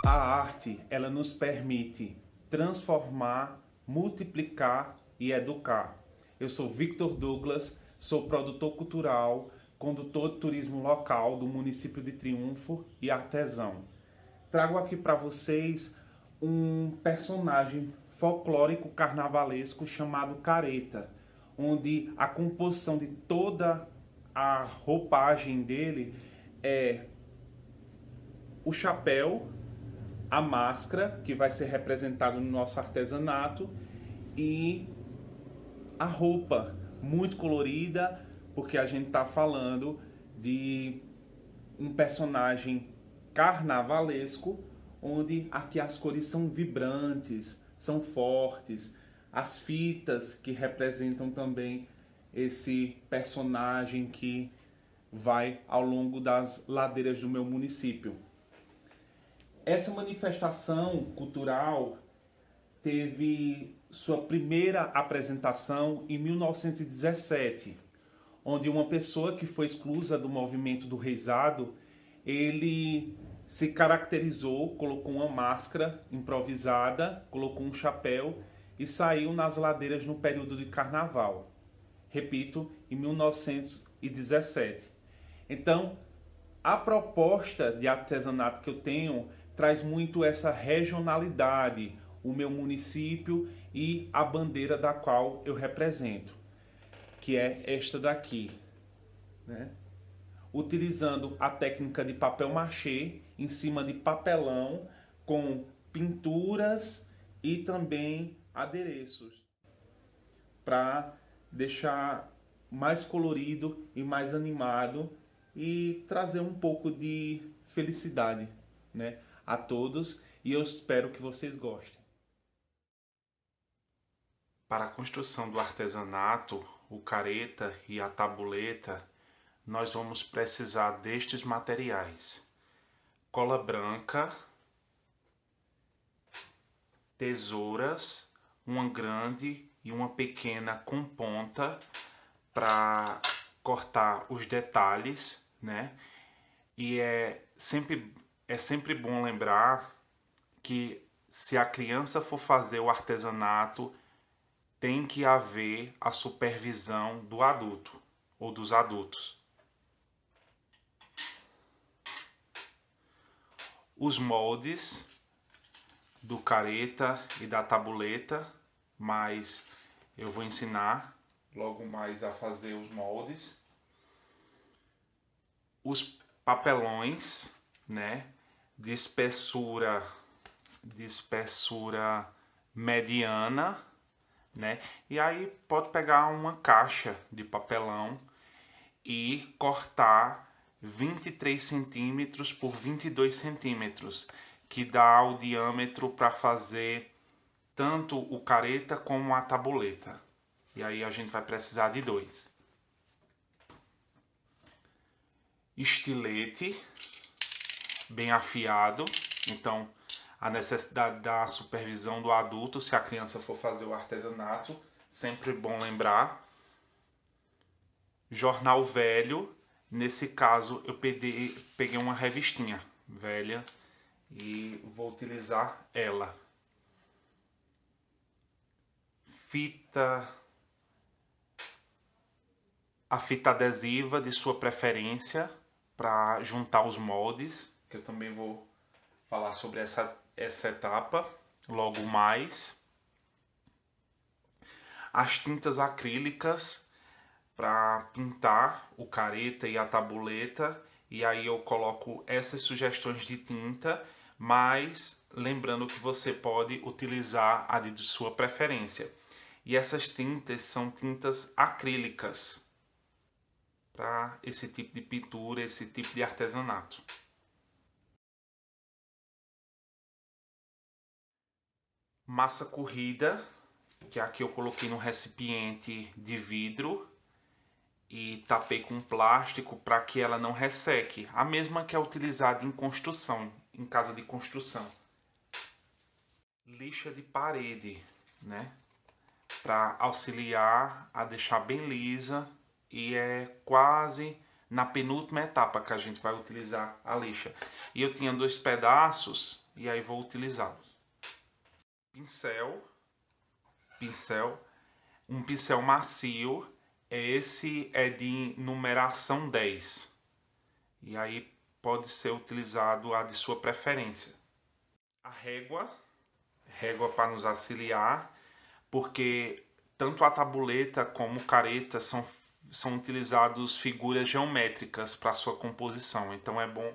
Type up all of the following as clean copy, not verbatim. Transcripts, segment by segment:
A arte, ela nos permite transformar, multiplicar e educar. Eu sou Victor Douglas, sou produtor cultural, condutor de turismo local do município de Triunfo e artesão. Trago aqui para vocês um personagem folclórico carnavalesco chamado Careta, onde a composição de toda a roupagem dele é o chapéu, a máscara, que vai ser representada no nosso artesanato, e a roupa muito colorida, porque a gente está falando de um personagem carnavalesco, onde aqui as cores são vibrantes, são fortes, as fitas que representam também esse personagem que vai ao longo das ladeiras do meu município. Essa manifestação cultural teve sua primeira apresentação em 1917, onde uma pessoa que foi exclusa do movimento do reisado, ele se caracterizou, colocou uma máscara improvisada, colocou um chapéu e saiu nas ladeiras no período de carnaval. Repito, em 1917. Então, a proposta de artesanato que eu tenho traz muito essa regionalidade, o meu município e a bandeira da qual eu represento, que é esta daqui, né? Utilizando a técnica de papel machê em cima de papelão com pinturas e também adereços para deixar mais colorido e mais animado e trazer um pouco de felicidade, né, a todos, e eu espero que vocês gostem. Para a construção do artesanato, o careta e a tabuleta, nós vamos precisar destes materiais: cola branca, tesouras, uma grande e uma pequena com ponta para cortar os detalhes, né? E é sempre bom lembrar que se a criança for fazer o artesanato, tem que haver a supervisão do adulto ou dos adultos. Os moldes do careta e da tabuleta, mas eu vou ensinar logo mais a fazer os moldes. Os papelões, né, de espessura mediana, né? E aí pode pegar uma caixa de papelão e cortar 23 centímetros por 22 centímetros, que dá o diâmetro para fazer tanto o careta como a tabuleta. E aí a gente vai precisar de dois. Estilete bem afiado, então a necessidade da supervisão do adulto se a criança for fazer o artesanato, sempre bom lembrar. Jornal velho, nesse caso eu peguei uma revistinha velha e vou utilizar ela. A fita adesiva de sua preferência para juntar os moldes, que eu também vou falar sobre essa etapa logo mais. As tintas acrílicas para pintar o careta e a tabuleta, e aí eu coloco essas sugestões de tinta, mas lembrando que você pode utilizar a de sua preferência. E essas tintas são tintas acrílicas para esse tipo de pintura, esse tipo de artesanato. Massa corrida, que aqui eu coloquei num recipiente de vidro, e tapei com plástico para que ela não resseque. A mesma que é utilizada em construção, em casa de construção. Lixa de parede, né? Para auxiliar a deixar bem lisa, e é quase na penúltima etapa que a gente vai utilizar a lixa. E eu tinha 2 pedaços e aí vou utilizá-los. Pincel, um pincel macio, esse é de numeração 10. E aí pode ser utilizado a de sua preferência. A régua para nos auxiliar, porque tanto a tabuleta como careta são utilizados figuras geométricas para sua composição, então é bom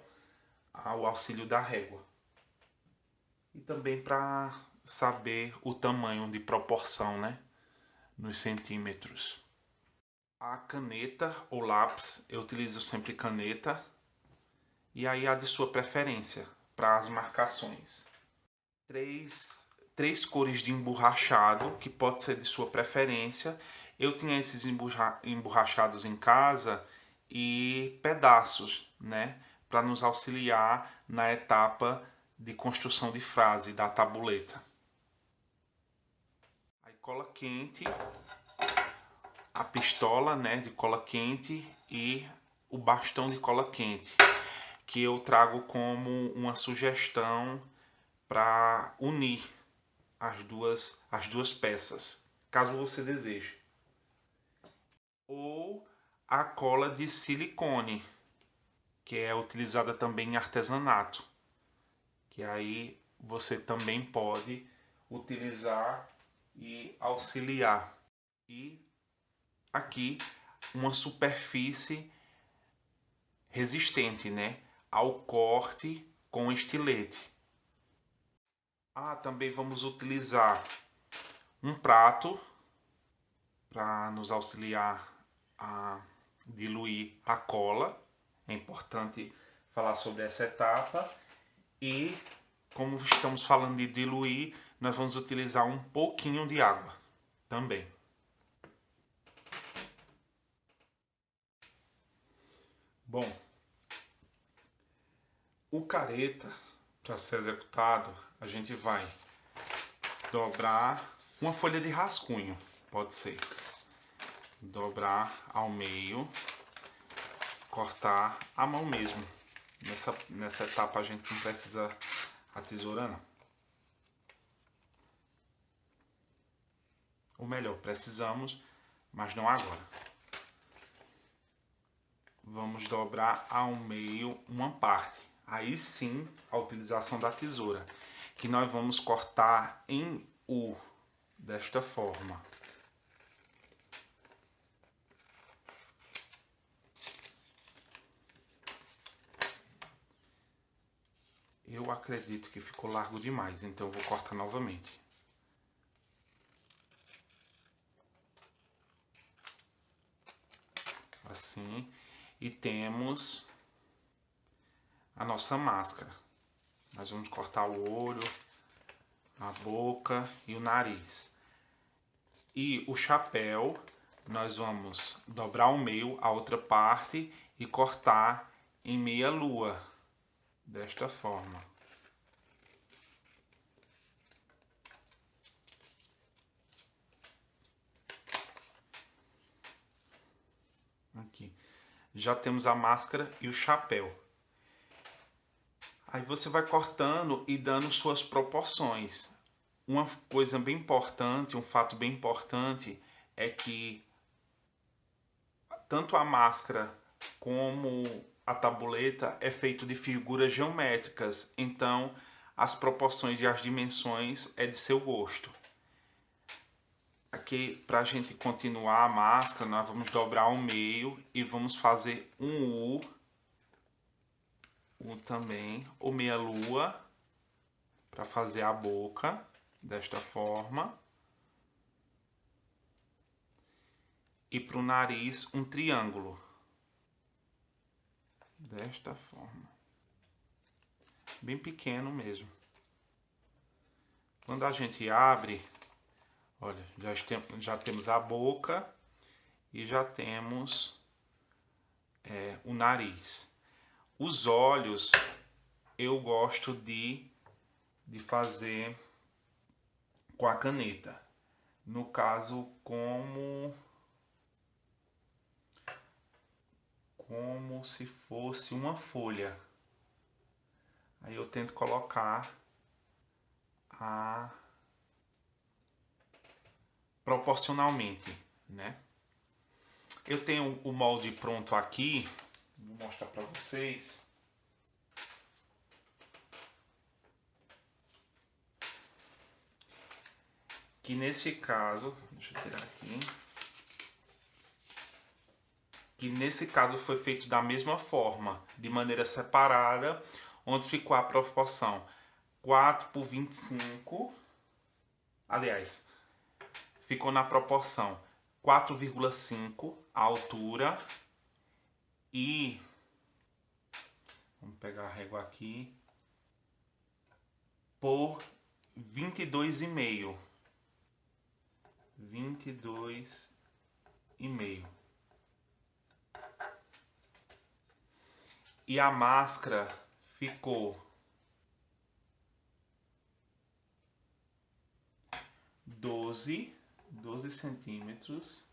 o auxílio da régua. E também para saber o tamanho de proporção, né, nos centímetros. A caneta ou lápis, eu utilizo sempre caneta, e aí a de sua preferência para as marcações. Três cores de emborrachado, que pode ser de sua preferência. Eu tinha esses emborrachados em casa e pedaços, né, para nos auxiliar na etapa de construção de frase da tabuleta. Aí cola quente, a pistola, né, de cola quente e o bastão de cola quente, que eu trago como uma sugestão para unir as duas peças, caso você deseje. Ou a cola de silicone, que é utilizada também em artesanato, que aí você também pode utilizar e auxiliar. E aqui uma superfície resistente, né, ao corte com estilete. Também vamos utilizar um prato para nos auxiliar a diluir a cola. É importante falar sobre essa etapa. E como estamos falando de diluir, nós vamos utilizar um pouquinho de água também. Bom, o careta, para ser executado, a gente vai dobrar uma folha de rascunho, pode ser. Dobrar ao meio, cortar à mão mesmo. Nessa etapa a gente não precisa a tesoura não. Ou melhor, precisamos, mas não agora. Vamos dobrar ao meio uma parte. Aí sim a utilização da tesoura, que nós vamos cortar em U, desta forma. Eu acredito que ficou largo demais, então eu vou cortar novamente. Assim, e temos a nossa máscara. Nós vamos cortar o olho, a boca e o nariz. E o chapéu, nós vamos dobrar ao meio a outra parte e cortar em meia lua, desta forma. Aqui. Já temos a máscara e o chapéu. Aí você vai cortando e dando suas proporções. Uma coisa bem importante, um fato bem importante é que tanto a máscara como a tabuleta é feito de figuras geométricas, então as proporções e as dimensões é de seu gosto. Aqui, para a gente continuar a máscara, nós vamos dobrar ao meio e vamos fazer um U também, ou meia lua, para fazer a boca, desta forma. E para o nariz, um triângulo, desta forma. Bem pequeno mesmo. Quando a gente abre, olha, já temos a boca e já temos o nariz. Os olhos eu gosto de fazer com a caneta. No caso, como se fosse uma folha. Aí eu tento colocar proporcionalmente, né? Eu tenho o molde pronto aqui, vou mostrar para vocês. Que nesse caso, deixa eu tirar aqui. Que nesse caso foi feito da mesma forma, de maneira separada, onde ficou a proporção 4 por 25. Aliás, ficou na proporção 4,5 a altura e vamos pegar a régua aqui por 22,5. 22,5. E a máscara ficou 12 centímetros,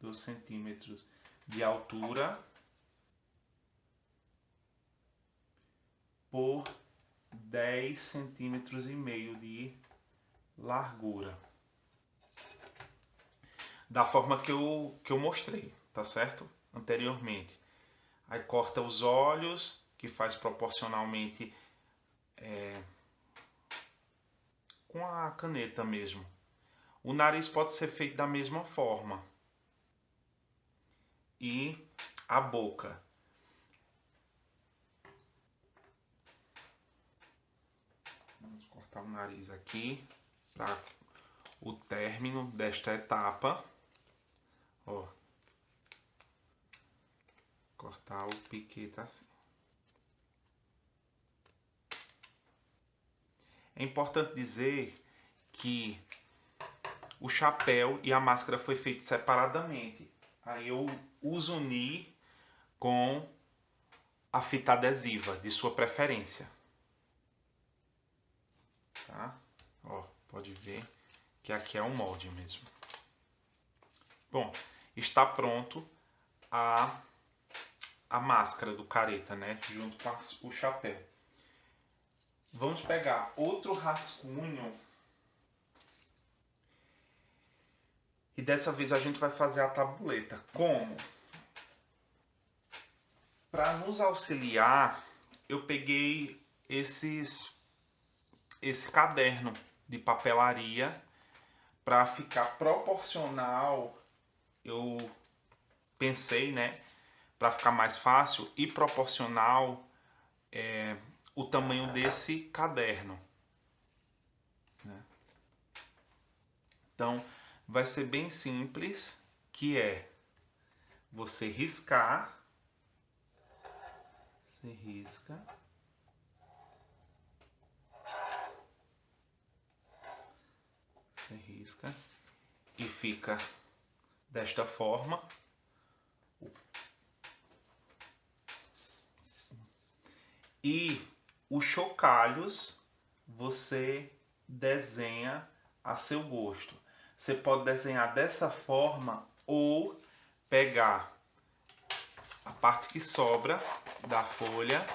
12 centímetros de altura por 10 centímetros e meio de largura. Da forma que eu mostrei, tá certo? Anteriormente. Aí corta os olhos, que faz proporcionalmente com a caneta mesmo. O nariz pode ser feito da mesma forma. E a boca. Vamos cortar o nariz aqui para o término desta etapa. Ó. Cortar o piquete assim. É importante dizer que o chapéu e a máscara foi feito separadamente. Aí eu os uni com a fita adesiva de sua preferência. Tá? Ó, pode ver que aqui é um molde mesmo. Bom, está pronto a máscara do careta, né? Junto com o chapéu. Vamos pegar outro rascunho. E dessa vez a gente vai fazer a tabuleta. Como? Para nos auxiliar, eu peguei esse caderno de papelaria para ficar proporcional. Eu pensei, né? Para ficar mais fácil e proporcional o tamanho desse caderno. Né? Então, vai ser bem simples, que é você riscar, você risca, e fica desta forma. E os chocalhos você desenha a seu gosto. Você pode desenhar dessa forma ou pegar a parte que sobra da folha,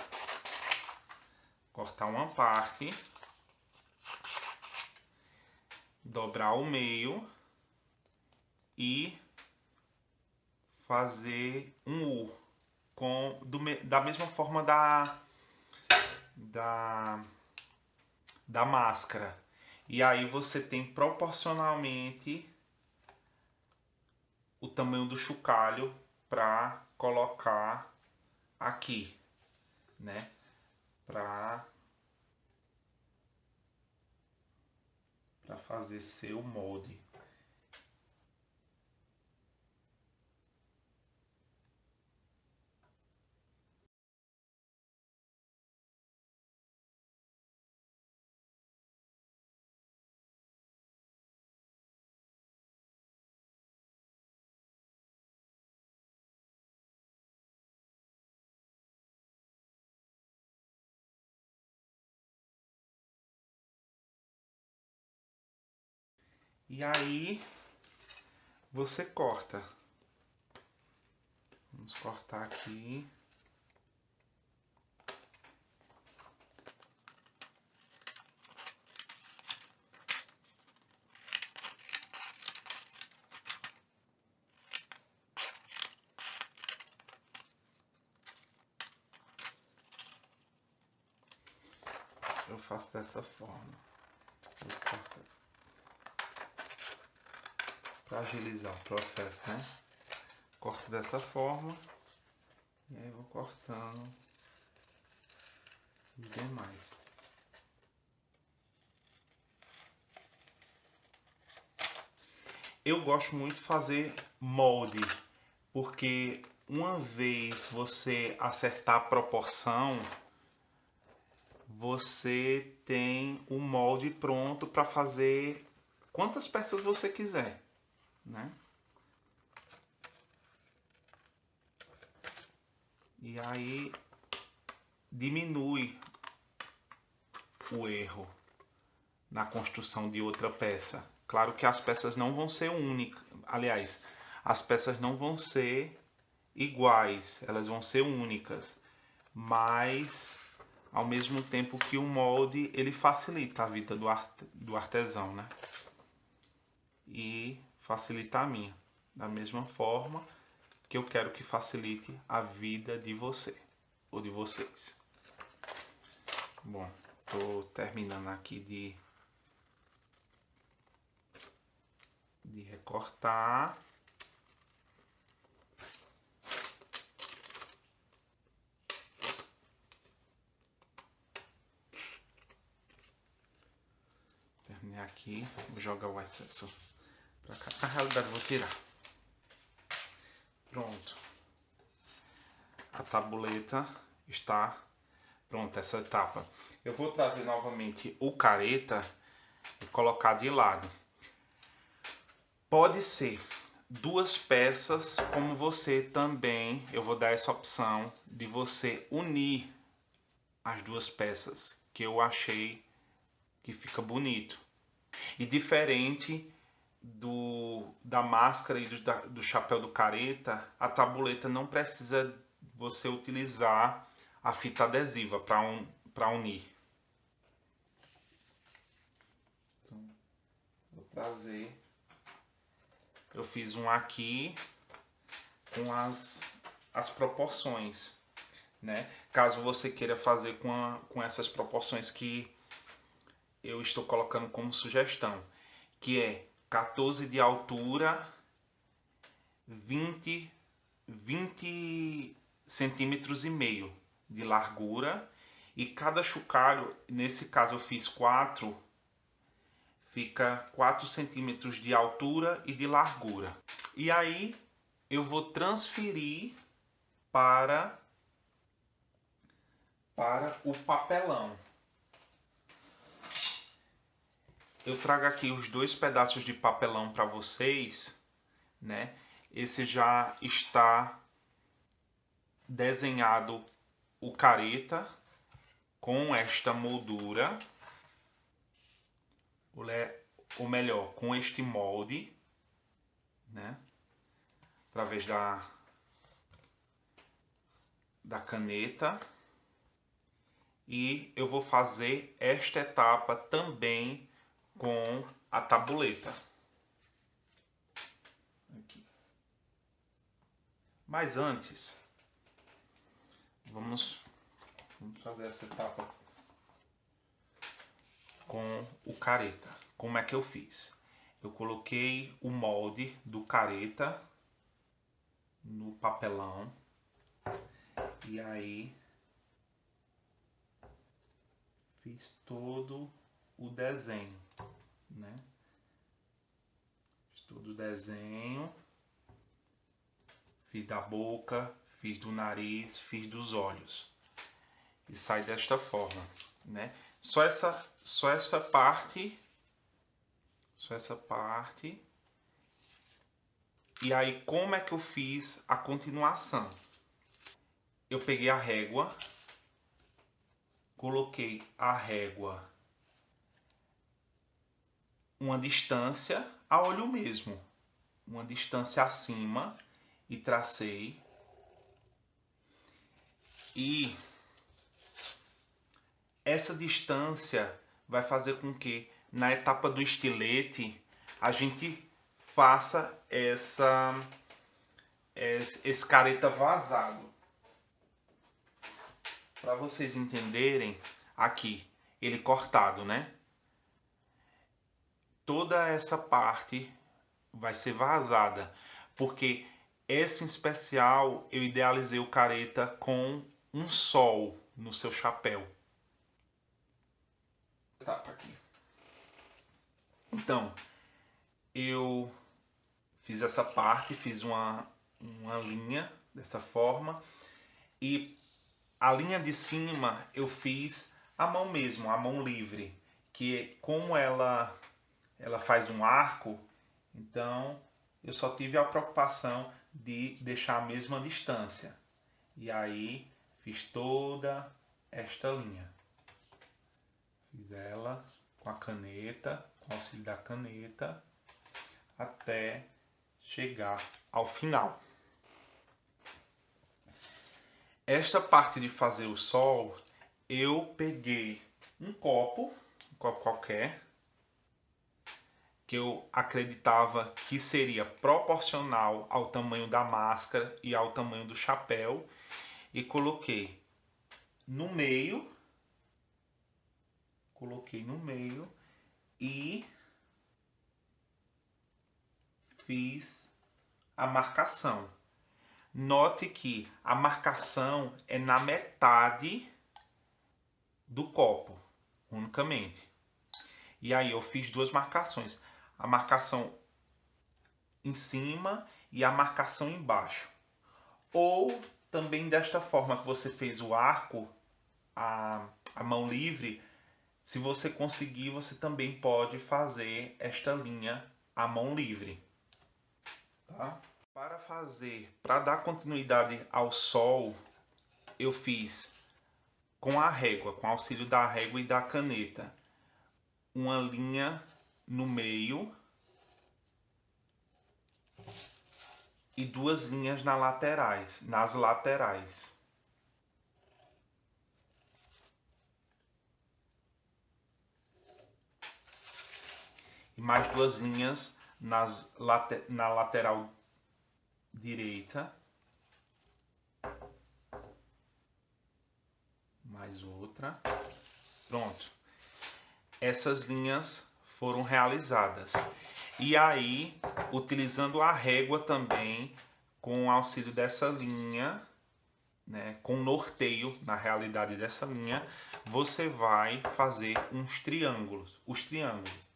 cortar uma parte, dobrar ao meio e fazer um U da mesma forma da máscara. E aí você tem proporcionalmente o tamanho do chocalho para colocar aqui, né? Para fazer seu molde. E aí você corta. Vamos cortar aqui. Eu faço dessa forma. Eu corto para agilizar o processo, né? Corto dessa forma e aí vou cortando os demais. Eu gosto muito de fazer molde, porque uma vez você acertar a proporção, você tem o molde pronto para fazer quantas peças você quiser, né? E aí diminui o erro na construção de outra peça. Claro que as peças não vão ser únicas, aliás, as peças não vão ser iguais, elas vão ser únicas, mas ao mesmo tempo que o molde ele facilita a vida do artesão, né? E facilita a minha, da mesma forma que eu quero que facilite a vida de você ou de vocês. Bom, estou terminando aqui de recortar. Terminei aqui, vou jogar o excesso pra cá. Na realidade vou tirar. Pronto. A tabuleta está pronta, essa etapa. Eu vou trazer novamente o careta e colocar de lado. Pode ser duas peças, como você também, eu vou dar essa opção de você unir as duas peças, que eu achei que fica bonito. E diferente da máscara e do chapéu do careta, a tabuleta não precisa você utilizar a fita adesiva para unir. Então, vou trazer. Eu fiz um aqui com as proporções, né? Caso você queira fazer com essas proporções que eu estou colocando como sugestão, que é 14 de altura, 20 centímetros e meio de largura, e cada chocalho, nesse caso eu fiz 4, fica 4 centímetros de altura e de largura. E aí eu vou transferir para o papelão. Eu trago aqui os 2 pedaços de papelão para vocês, né? Esse já está desenhado o careta com esta moldura, ou melhor, com este molde, né? Através da caneta. E eu vou fazer esta etapa também com a tabuleta. Aqui. Mas antes, vamos fazer essa etapa com o careta. Como é que eu fiz? Eu coloquei o molde do careta no papelão e aí fiz todo o desenho, né? Fiz todo o desenho, fiz da boca, fiz do nariz, fiz dos olhos e sai desta forma, né? Só essa parte. E aí, como é que eu fiz a continuação? Eu peguei a régua, coloquei a régua uma distância a olho mesmo, uma distância acima, e tracei. E essa distância vai fazer com que na etapa do estilete a gente faça esse careta vazado. Para vocês entenderem, aqui, ele cortado, né? Toda essa parte vai ser vazada, porque esse em especial eu idealizei o careta com um sol no seu chapéu. Tapa aqui. Então, eu fiz essa parte, fiz uma linha dessa forma, e a linha de cima eu fiz à mão mesmo, à mão livre, que como ela faz um arco, então eu só tive a preocupação de deixar a mesma distância. E aí fiz toda esta linha. Fiz ela com a caneta, com o auxílio da caneta, até chegar ao final. Esta parte de fazer o sol, eu peguei um copo qualquer, que eu acreditava que seria proporcional ao tamanho da máscara e ao tamanho do chapéu, e coloquei no meio, e fiz a marcação. Note que a marcação é na metade do copo, unicamente. E aí eu fiz duas marcações. A marcação em cima e a marcação embaixo. Ou também desta forma que você fez o arco, a mão livre, se você conseguir, você também pode fazer esta linha à mão livre. Tá? Para dar continuidade ao sol, eu fiz com a régua, com auxílio da régua e da caneta, uma linha no meio e duas linhas nas laterais. E mais duas linhas na lateral direita. Mais outra. Pronto. Essas linhas foram realizadas. E aí, utilizando a régua também, com o auxílio dessa linha, né, com norteio, na realidade dessa linha, você vai fazer uns triângulos. Os triângulos.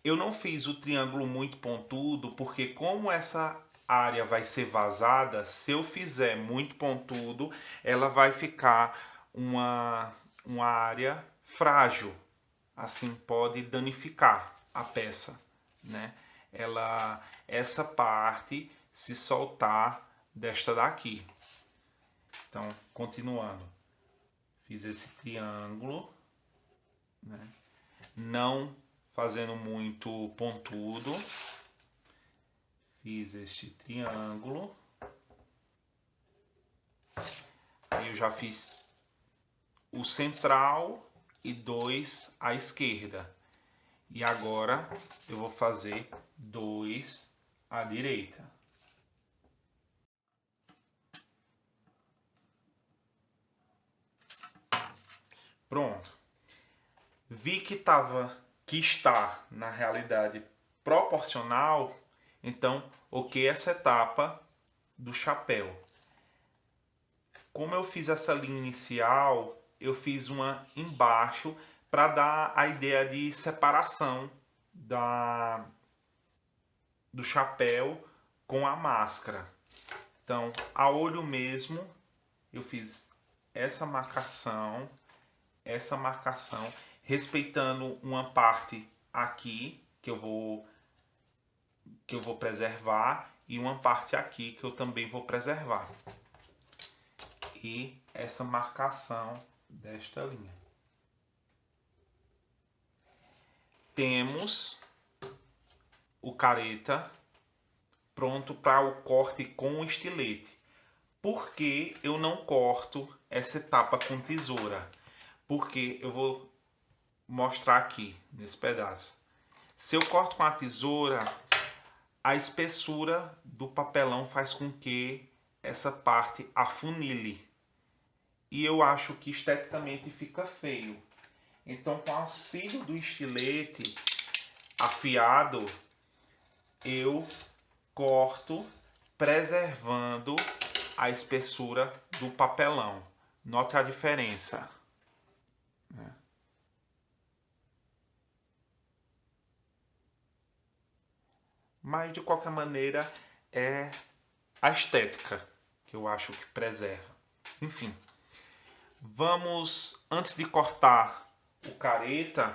Eu não fiz o triângulo muito pontudo, porque como essa área vai ser vazada, se eu fizer muito pontudo, ela vai ficar uma área frágil. Assim pode danificar a peça, né? Essa parte se soltar desta daqui. Então, continuando. Fiz esse triângulo, né? Não fazendo muito pontudo. Fiz este triângulo. Aí eu já fiz o central e dois à esquerda. E agora eu vou fazer dois à direita. Pronto. Vi que está, na realidade, proporcional, então, ok, essa etapa do chapéu. Como eu fiz essa linha inicial, eu fiz uma embaixo para dar a ideia de separação do chapéu com a máscara. Então, a olho mesmo, eu fiz essa marcação, respeitando uma parte aqui que eu vou preservar e uma parte aqui que eu também vou preservar. E essa marcação desta linha. Temos o careta pronto para o corte com o estilete. Por que eu não corto essa etapa com tesoura? Porque eu vou mostrar aqui nesse pedaço. Se eu corto com a tesoura, a espessura do papelão faz com que essa parte afunile. E eu acho que esteticamente fica feio. Então, com o auxílio do estilete afiado, eu corto, preservando a espessura do papelão. Note a diferença. Mas, de qualquer maneira, é a estética que eu acho que preserva. Enfim, vamos, antes de cortar o careta,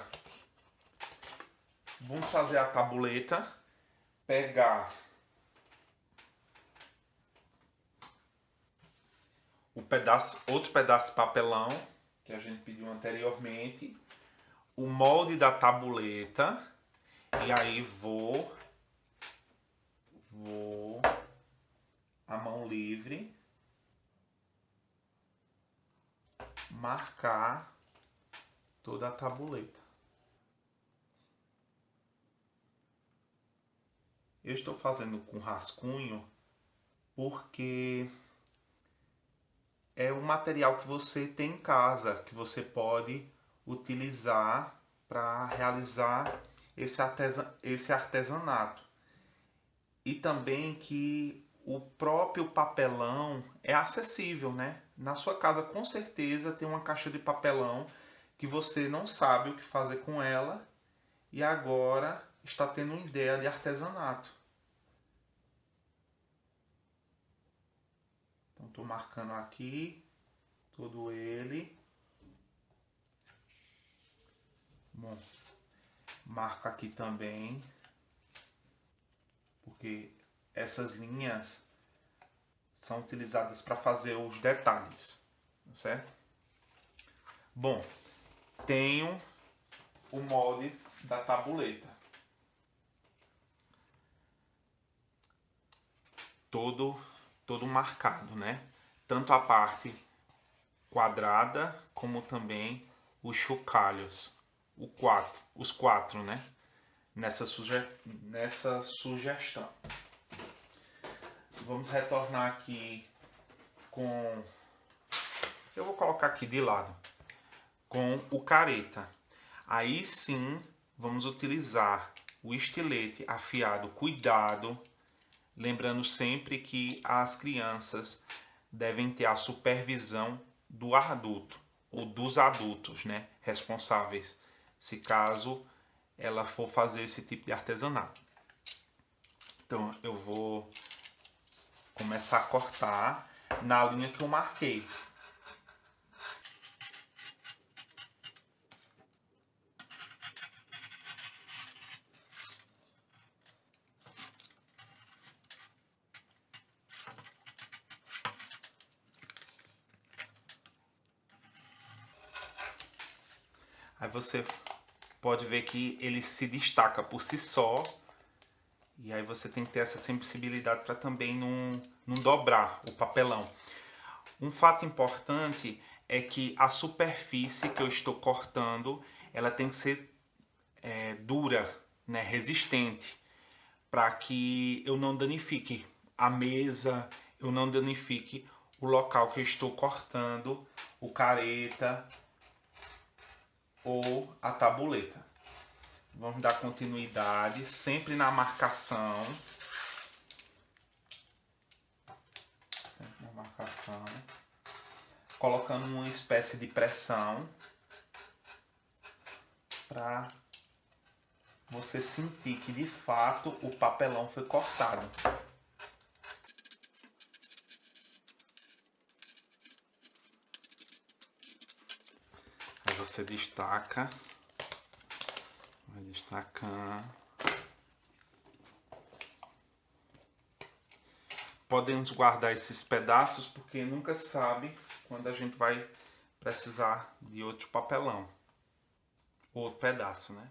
vamos fazer a tabuleta, pegar outro pedaço de papelão que a gente pediu anteriormente, o molde da tabuleta, e aí vou a mão livre marcar toda a tabuleta. Eu estou fazendo com rascunho porque é um material que você tem em casa, que você pode utilizar para realizar esse artesanato. E também que o próprio papelão é acessível, né? Na sua casa com certeza tem uma caixa de papelão que você não sabe o que fazer com ela e agora está tendo uma ideia de artesanato. Então estou marcando aqui todo ele. Bom, marco aqui também, porque essas linhas são utilizadas para fazer os detalhes, certo? Bom, tenho o molde da tabuleta. Todo marcado, né? Tanto a parte quadrada como também os chocalhos, os quatro, né? Nessa sugestão. Vamos retornar aqui com... Eu vou colocar aqui de lado. Com o careta. Aí sim, vamos utilizar o estilete afiado. Cuidado. Lembrando sempre que as crianças devem ter a supervisão do adulto. Ou dos adultos, né? Responsáveis. Se caso ela for fazer esse tipo de artesanato. Então eu vou começar a cortar na linha que eu marquei. Aí você pode ver que ele se destaca por si só. E aí você tem que ter essa sensibilidade para também não dobrar o papelão. Um fato importante é que a superfície que eu estou cortando, ela tem que ser dura, né, resistente, para que eu não danifique a mesa, eu não danifique o local que eu estou cortando, o careta ou a tabuleta. Vamos dar continuidade, sempre na marcação. Sempre na marcação. Colocando uma espécie de pressão para você sentir que de fato o papelão foi cortado. Aí você destaca. Vai destacando. Podemos guardar esses pedaços porque nunca sabe quando a gente vai precisar de outro papelão. Outro pedaço, né?